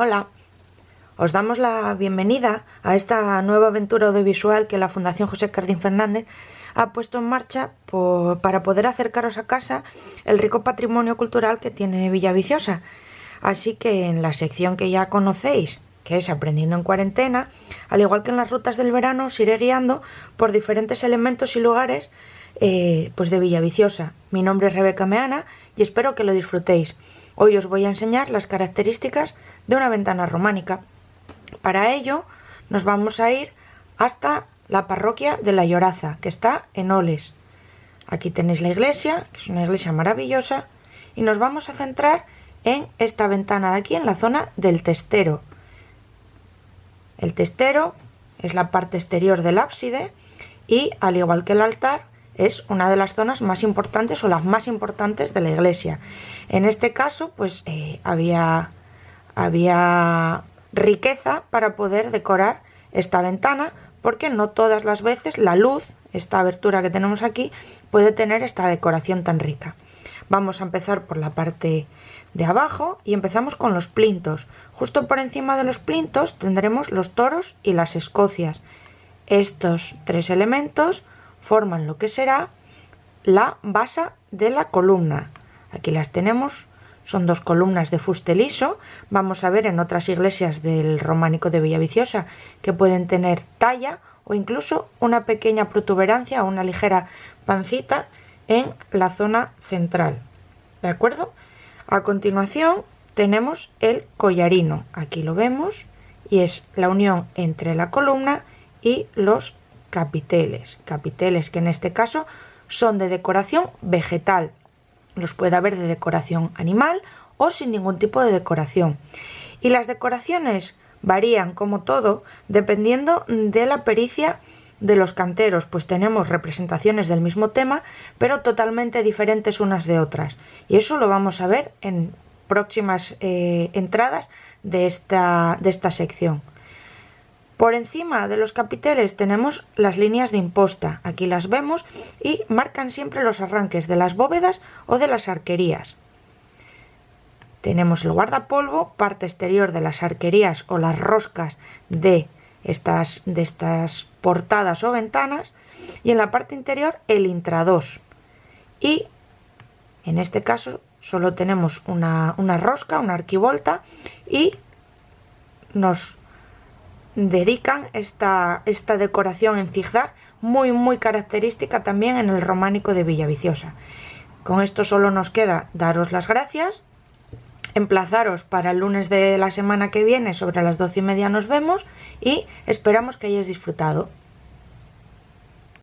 Hola, os damos la bienvenida a esta nueva aventura audiovisual que la Fundación José Cardín Fernández ha puesto en marcha para poder acercaros a casa el rico patrimonio cultural que tiene Villaviciosa. Así que en la sección que ya conocéis, que es Aprendiendo en Cuarentena, al igual que en las rutas del verano, os iré guiando por diferentes elementos y lugares pues de Villaviciosa. Mi nombre es Rebeca Meana y espero que lo disfrutéis. Hoy os voy a enseñar las características de una ventana románica. Para ello nos vamos a ir hasta la parroquia de La Lloraza, que está en Oles. Aquí tenéis la iglesia, que es una iglesia maravillosa, y nos vamos a centrar en esta ventana de aquí, en la zona del testero. El testero es la parte exterior del ábside y, al igual que el altar, es una de las zonas más importantes o las más importantes de la iglesia. En este caso, pues había riqueza para poder decorar esta ventana, porque no todas las veces la luz, esta abertura que tenemos aquí, puede tener esta decoración tan rica. Vamos a empezar por la parte de abajo y empezamos con los plintos. Justo por encima de los plintos tendremos los toros y las escocias. Estos tres elementos forman lo que será la base de la columna. Aquí las tenemos, son dos columnas de fuste liso. Vamos a ver en otras iglesias del románico de Villaviciosa que pueden tener talla o incluso una pequeña protuberancia o una ligera pancita en la zona central. ¿De acuerdo? A continuación tenemos el collarino. Aquí lo vemos y es la unión entre la columna y los capiteles. Capiteles que en este caso son de decoración vegetal. Los puede haber de decoración animal o sin ningún tipo de decoración. Y las decoraciones varían, como todo, dependiendo de la pericia de los canteros, pues tenemos representaciones del mismo tema, pero totalmente diferentes unas de otras. Y eso lo vamos a ver en próximas entradas de esta sección. Por encima de los capiteles tenemos las líneas de imposta. Aquí las vemos y marcan siempre los arranques de las bóvedas o de las arquerías. Tenemos el guardapolvo, parte exterior de las arquerías o las roscas de estas portadas o ventanas, y en la parte interior el intradós. Y en este caso solo tenemos una rosca, una arquivolta, y nos dedican esta decoración en zigzag muy característica también en el románico de Villaviciosa. Con esto solo nos queda daros las gracias, emplazaros para el lunes de la semana que viene, sobre las 12:30 nos vemos y esperamos que hayáis disfrutado.